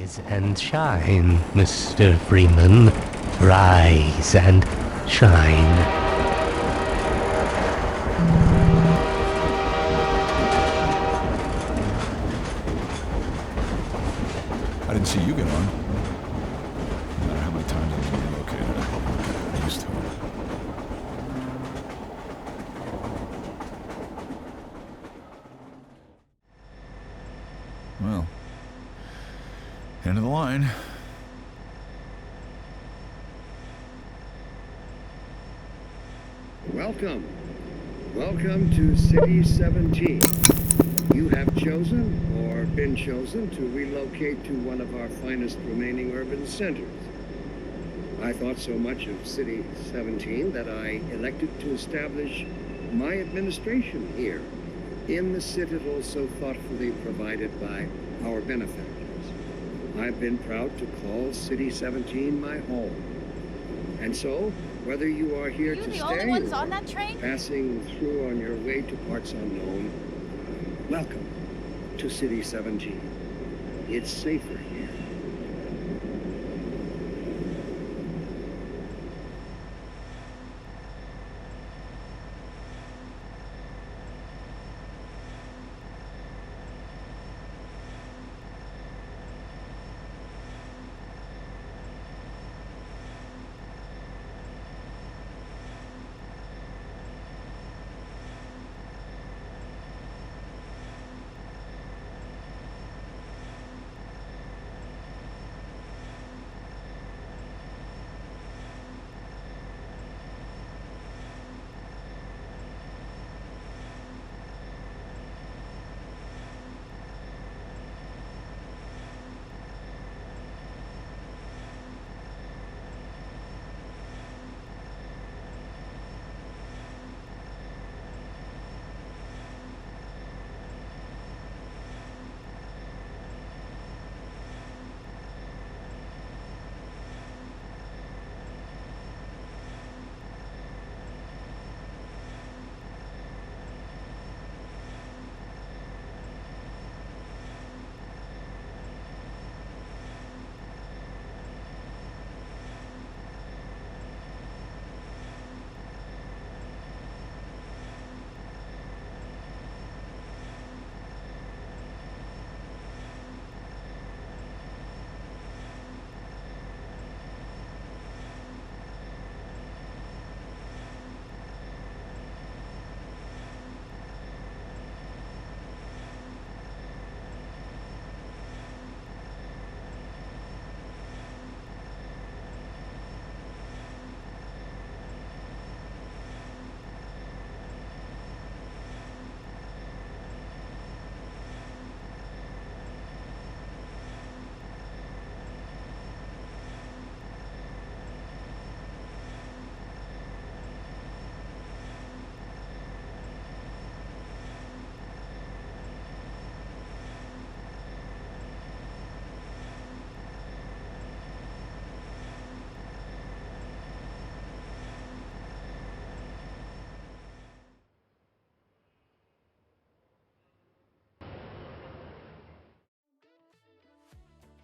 Rise and shine, Mr. Freeman. Rise and shine. I didn't see you get on. No matter how many times I've been relocated, I got used to it. Well, end of the line. Welcome. Welcome to City 17. You have chosen, or been chosen, to relocate to one of our finest remaining urban centers. I thought so much of City 17 that I elected to establish my administration here, in the citadel so thoughtfully provided by our benefactors. I've been proud to call City 17 my home. And so, whether you are here to stay only ones on that train? Passing through on your way to parts unknown, welcome to City 17. It's safer here.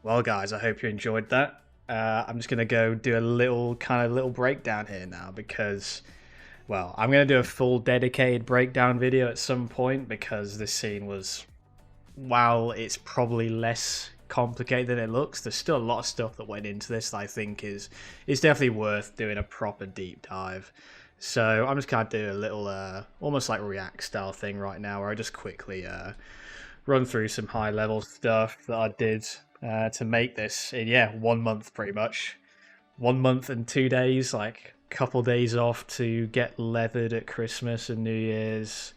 Well, guys, I hope you enjoyed that. I'm just going to go do a little breakdown here now because, well, I'm going to do a full dedicated breakdown video at some point because this scene was, while it's probably less complicated than it looks, there's still a lot of stuff that went into this that I think is definitely worth doing a proper deep dive. So I'm just going to do a little, almost like React style thing right now where I just quickly run through some high level stuff that I did to make this in 1 month pretty much. 1 month and 2 days, like a couple days off to get leathered at Christmas and New Year's,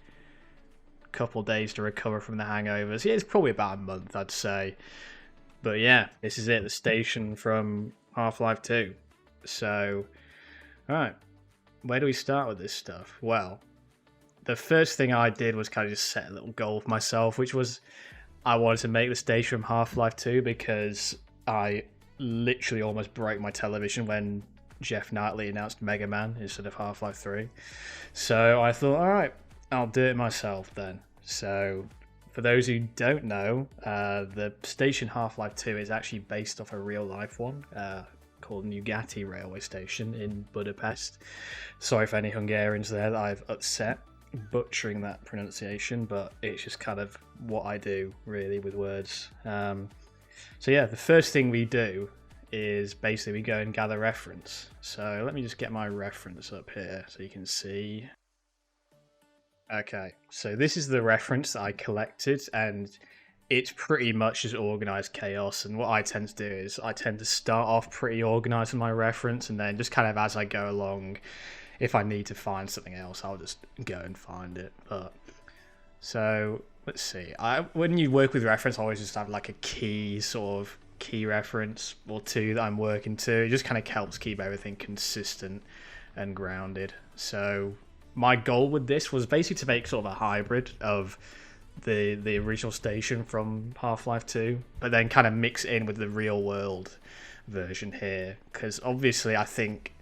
a couple days to recover from the hangovers. Yeah, it's probably about a month, I'd say. But yeah, this is it, the station from Half-Life 2. So, alright, where do we start with this stuff? Well, the first thing I did was kind of just set a little goal for myself, which was I wanted to make the station from Half-Life 2 because I literally almost broke my television when Jeff Knightley announced Mega Man instead of Half-Life 3. So I thought, alright, I'll do it myself then. So for those who don't know, the station Half-Life 2 is actually based off a real-life one called Nugati Railway Station in Budapest. Sorry for any Hungarians there that I've upset butchering that pronunciation, but it's just kind of what I do, really, with words. So yeah, the first thing we do is basically we go and gather reference. So let me just get my reference up here so you can see. Okay, so this is the reference that I collected, and it's pretty much just organized chaos. And what I tend to do is I tend to start off pretty organized with my reference, and then just kind of as I go along, if I need to find something else, I'll just go and find it. But so let's see. When you work with reference, I always just have like a key reference or two that I'm working to. It just kind of helps keep everything consistent and grounded. So my goal with this was basically to make sort of a hybrid of the original station from Half-Life 2, but then kind of mix it in with the real world version here, because obviously I think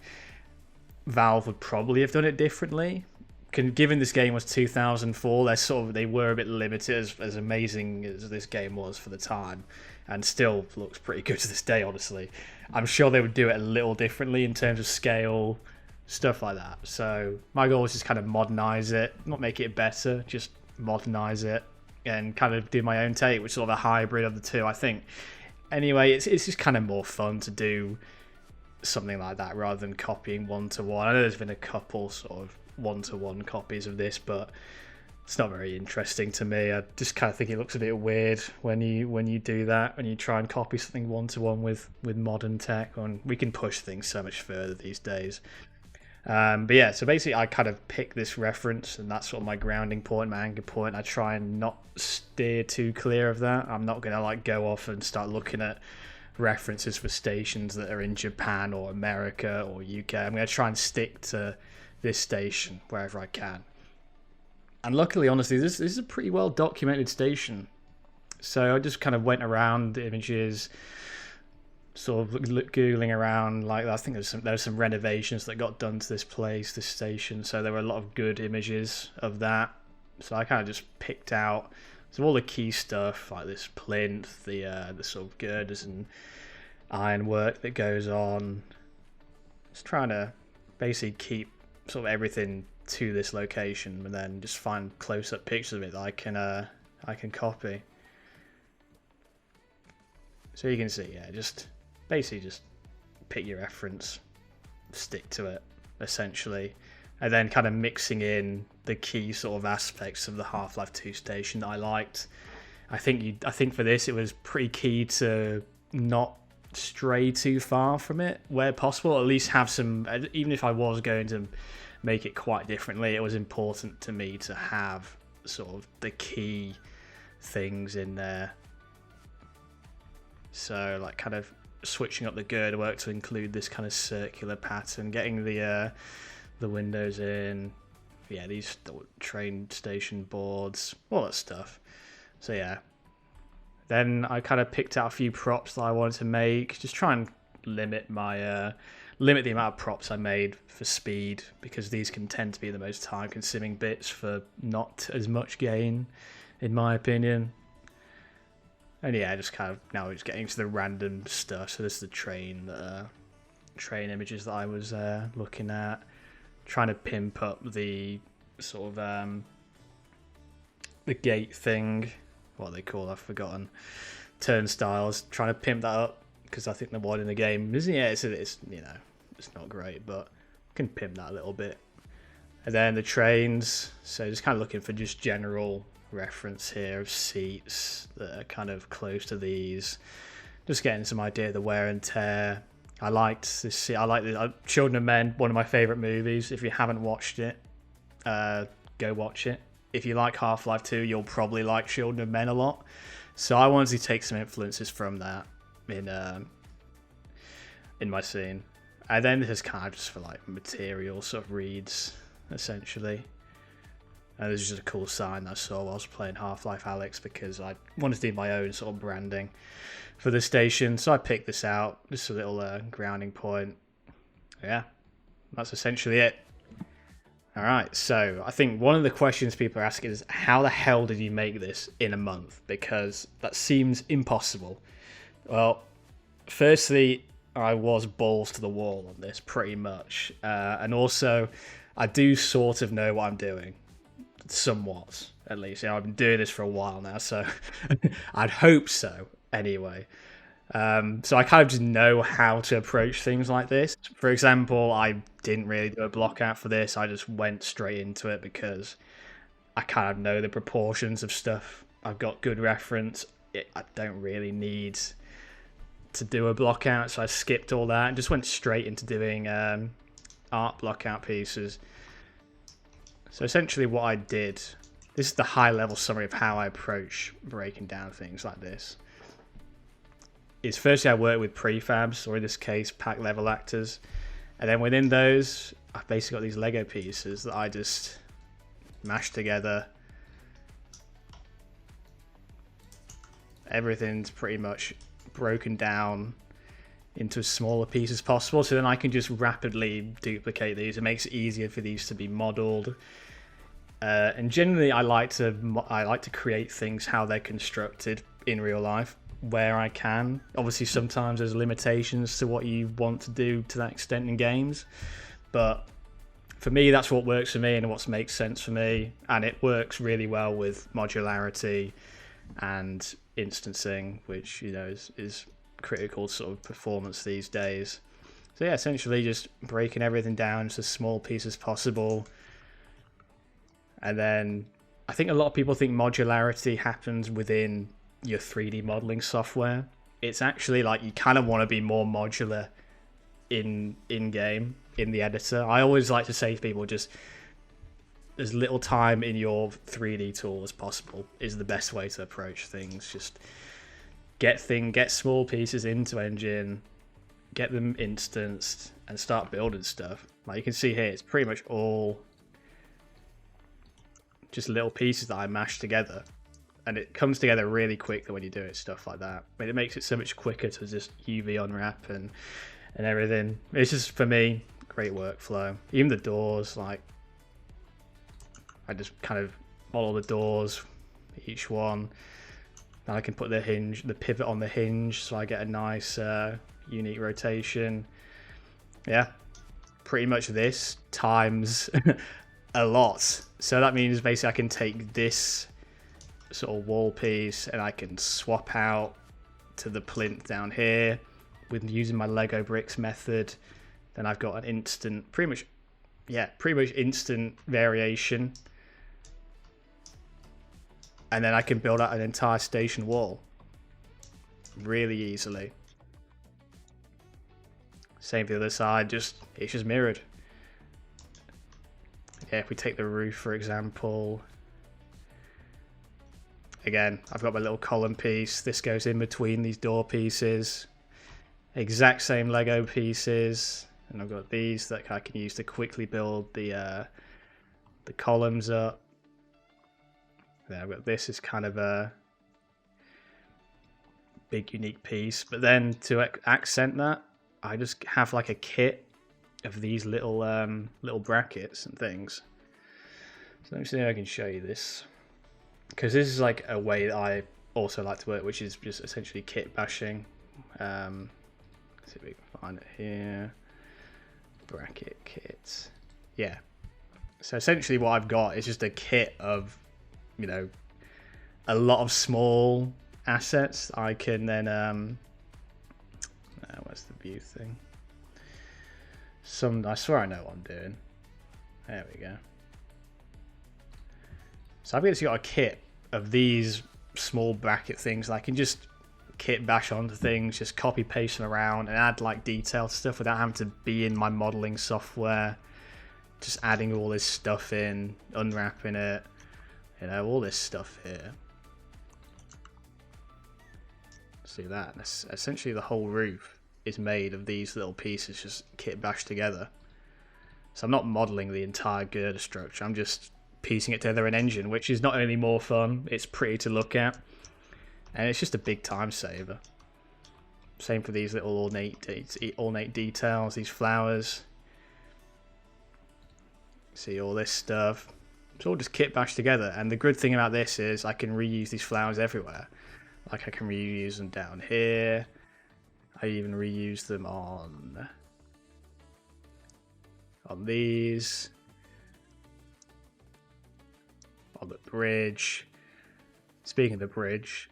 Valve would probably have done it differently. Given this game was 2004, they were a bit limited, as amazing as this game was for the time, and still looks pretty good to this day, honestly. I'm sure they would do it a little differently in terms of scale, stuff like that. So my goal was just kind of modernize it, not make it better, just modernize it and kind of do my own take, which is sort of a hybrid of the two, I think. Anyway, it's just kind of more fun to do something like that rather than copying one-to-one. I know there's been a couple sort of one-to-one copies of this, but it's not very interesting to me. I just kind of think it looks a bit weird when you do that, when you try and copy something one-to-one with modern tech. And we can push things so much further these days. But yeah, so basically I kind of pick this reference, and that's sort of my grounding point, my anchor point. I try and not steer too clear of that. I'm not going to like go off and start looking at references for stations that are in Japan or America or UK. I'm going to try and stick to this station wherever I can. And luckily, honestly, this is a pretty well documented station. So I just kind of went around the images, sort of googling around. Like, I think there's some renovations that got done to this place, this station. So there were a lot of good images of that. So I kind of just picked out all the key stuff, like this plinth, the sort of girders and ironwork that goes on. Just trying to basically keep sort of everything to this location, and then just find close-up pictures of it that I can copy. So you can see, yeah, just basically just pick your reference, stick to it, essentially, and then kind of mixing in the key sort of aspects of the Half-Life 2 station that I liked. I think for this it was pretty key to not stray too far from it where possible, or at least have some, even if I was going to make it quite differently, it was important to me to have sort of the key things in there. So like kind of switching up the girder work to include this kind of circular pattern, getting the windows in, yeah, these train station boards, all that stuff. So yeah, then I kind of picked out a few props that I wanted to make, just try and limit my limit the amount of props I made for speed, because these can tend to be the most time consuming bits for not as much gain, in my opinion. And yeah, just kind of now we're just getting into the random stuff. So this is the train images that I was looking at, trying to pimp up the sort of the gate thing, what they call, I've forgotten, turnstiles, trying to pimp that up, because I think the one in the game is, yeah, it's you know, it's not great, but I can pimp that a little bit. And then the trains, so just kind of looking for just general reference here of seats that are kind of close to these, just getting some idea of the wear and tear. I liked this seat. I like this. Children of Men, one of my favorite movies. If you haven't watched it, go watch it. If you like Half-Life 2, you'll probably like Children of Men a lot. So I wanted to take some influences from that in my scene. And then this is kind of just for like material sort of reads, essentially. And this is just a cool sign that I saw while I was playing Half-Life Alyx, because I wanted to do my own sort of branding for the station. So I picked this out, just a little grounding point. Yeah, that's essentially it. Alright, so I think one of the questions people are asking is, how the hell did you make this in a month? Because that seems impossible. Well, firstly, I was balls to the wall on this, pretty much. And also, I do sort of know what I'm doing. Somewhat, at least. You know, I've been doing this for a while now, so I'd hope so, anyway. So I kind of just know how to approach things like this. For example, I didn't really do a block out for this. I just went straight into it because I kind of know the proportions of stuff. I've got good reference. I don't really need to do a block out, so I skipped all that and just went straight into doing art block out pieces. So essentially what I did, this is the high level summary of how I approach breaking down things like this. Is firstly I work with prefabs, or in this case pack level actors, and then within those I've basically got these Lego pieces that I just mash together. Everything's pretty much broken down into as smaller pieces as possible, so then I can just rapidly duplicate these. It makes it easier for these to be modeled. And generally I like to create things how they're constructed in real life where I can. Obviously sometimes there's limitations to what you want to do to that extent in games, but for me that's what works for me and what makes sense for me, and it works really well with modularity and instancing, which, you know, is critical sort of performance these days. So yeah, essentially just breaking everything down into as small pieces as possible. And then I think a lot of people think modularity happens within your 3D modeling software. It's actually like you kind of want to be more modular in game, in the editor. I always like to say to people, just as little time in your 3D tool as possible is the best way to approach things. Just get small pieces into engine, get them instanced, and start building stuff. Like you can see here, it's pretty much all just little pieces that I mash together, and it comes together really quickly when you do it, stuff like that. I mean, it makes it so much quicker to just UV unwrap and everything. It's just, for me, great workflow. Even the doors, like I just kind of model the doors, each one. Then I can put the pivot on the hinge, so I get a nice unique rotation. Yeah, pretty much this times a lot. So that means basically I can take this sort of wall piece and I can swap out to the plinth down here with using my Lego bricks method. Then I've got an instant, pretty much instant variation. And then I can build out an entire station wall really easily. Same for the other side, it's just mirrored. Yeah, if we take the roof, for example. Again, I've got my little column piece. This goes in between these door pieces. Exact same Lego pieces. And I've got these that I can use to quickly build the columns up. Then I've got this as kind of a big unique piece. But then to accent that, I just have like a kit of these little brackets and things. So let me see if I can show you this, because this is like a way that I also like to work, which is just essentially kit bashing. Let's see if we can find it here. Bracket kits. Yeah. So essentially what I've got is just a kit of, you know, a lot of small assets. I can then where's the view thing? I swear I know what I'm doing. There we go. So I've basically got a kit of these small bracket things that I can just kit bash onto things, just copy paste them around and add like detailed stuff without having to be in my modeling software. Just adding all this stuff in, unwrapping it, you know, all this stuff here. See that? That's essentially the whole roof is made of these little pieces just kit bashed together. So I'm not modeling the entire girder structure, I'm just piecing it together in engine, which is not only more fun, it's pretty to look at, and it's just a big time saver. Same for these little ornate details, these flowers. See all this stuff. It's all just kit bashed together. And the good thing about this is I can reuse these flowers everywhere. Like I can reuse them down here. I even reuse them on these. On the bridge. Speaking of the bridge,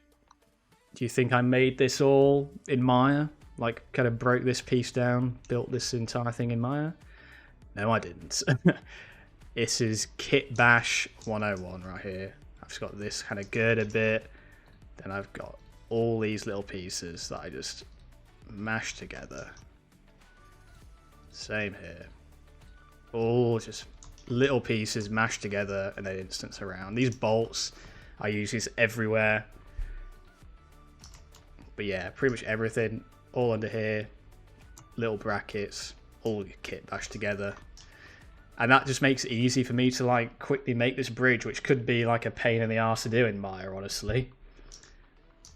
do you think I made this all in Maya? Like, kind of broke this piece down, built this entire thing in Maya? No, I didn't. This is Kit Bash 101 right here. I've just got this kind of girder bit. Then I've got all these little pieces that I just mash together. Same here. All just little pieces mashed together and then instance around. These bolts, I use these everywhere. But yeah, pretty much everything all under here. Little brackets, all kit bashed together. And that just makes it easy for me to like quickly make this bridge, which could be like a pain in the arse to do in Maya, honestly.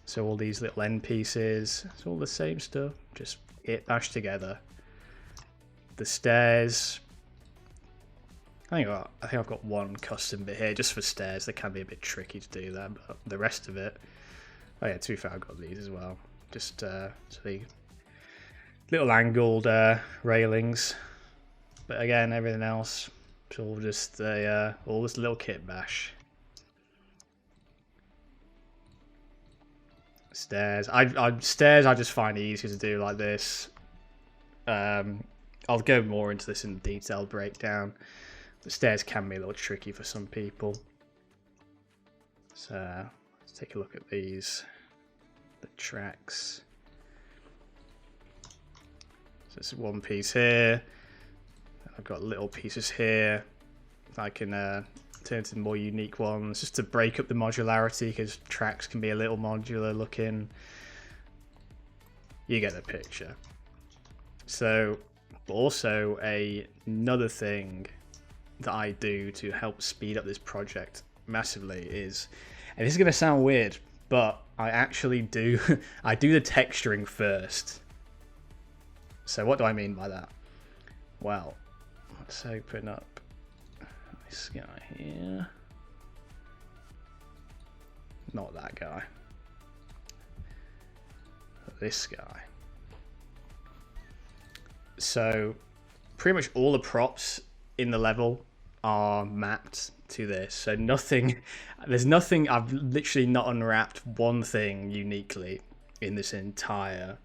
So all these little end pieces, it's all the same stuff, just kit bashed together. The stairs, I think I've got one custom bit here just for stairs. They can be a bit tricky to do that, but the rest of it, oh yeah, to be fair, I've got these as well. Just so the little angled railings. But again, everything else, it's all just all this little kit bash. Stairs. Stairs I just find easier to do like this. I'll go more into this in detailed breakdown. The stairs can be a little tricky for some people. So let's take a look at these. The tracks. So this is one piece here. I've got little pieces here. I can turn into more unique ones just to break up the modularity, because tracks can be a little modular looking. You get the picture. So also another thing that I do to help speed up this project massively is, and this is going to sound weird, but I actually do I do the texturing first. So what do I mean by that? Well, let's open up this guy here. Not that guy. This guy. So pretty much all the props in the level are mapped to this. So there's nothing, I've literally not unwrapped one thing uniquely in this entire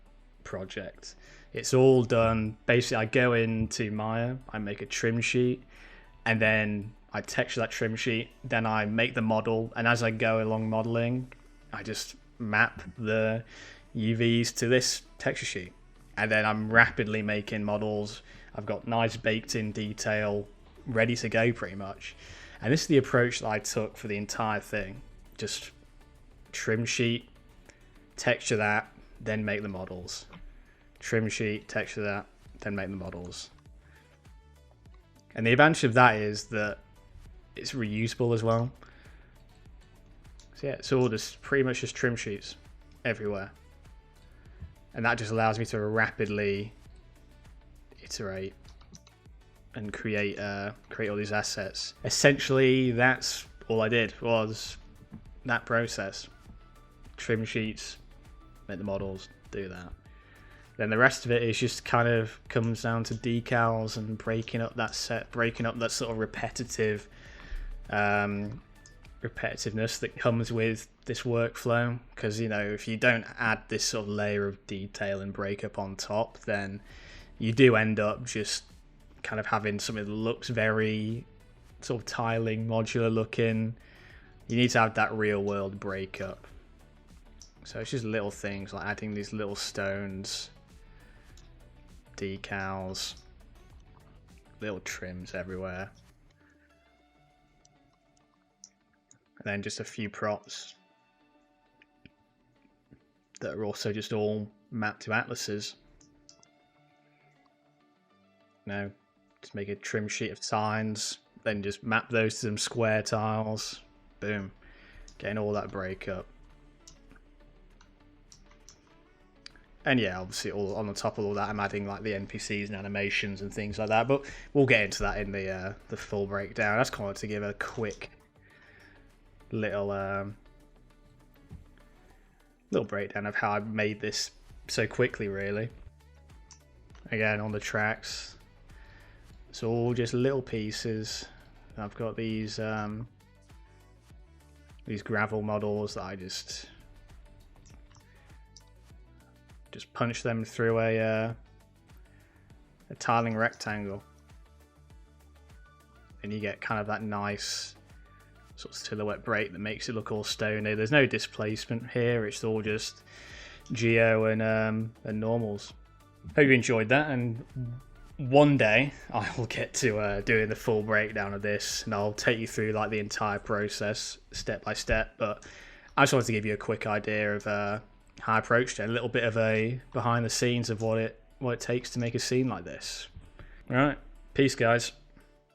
project. It's all done. Basically, I go into Maya, I make a trim sheet, and then I texture that trim sheet, then I make the model, and as I go along modeling, I just map the UVs to this texture sheet. And then I'm rapidly making models. I've got nice baked in detail, ready to go pretty much. And this is the approach that I took for the entire thing. Just trim sheet, texture that, then make the models. Trim sheet, texture that, then make the models. And the advantage of that is that it's reusable as well. So yeah, it's all just pretty much just trim sheets everywhere. And that just allows me to rapidly iterate and create all these assets. Essentially, that's all I did, was that process. Trim sheets, make the models, do that. Then the rest of it is just kind of comes down to decals and breaking up that set, breaking up that sort of repetitiveness that comes with this workflow. Because, you know, if you don't add this sort of layer of detail and breakup on top, then you do end up just kind of having something that looks very sort of tiling, modular looking. You need to have that real world breakup. So it's just little things like adding these little stones, decals, little trims everywhere. And then just a few props that are also just all mapped to atlases. Now, just make a trim sheet of signs, then just map those to some square tiles. Boom. Getting all that breakup. And yeah, obviously all on the top of all that, I'm adding like the NPCs and animations and things like that. But we'll get into that in the full breakdown. I just wanted to give a quick little little breakdown of how I made this so quickly, really. Again, on the tracks, it's all just little pieces. I've got these gravel models that I just punch them through a tiling rectangle, and you get kind of that nice sort of silhouette break that makes it look all stony. There's no displacement here, it's all just geo and normals. Hope you enjoyed that, and one day I will get to doing the full breakdown of this, and I'll take you through like the entire process step by step. But I just wanted to give you a quick idea of how I approached it, a little bit of a behind the scenes of what it takes to make a scene like this. All right, peace, guys.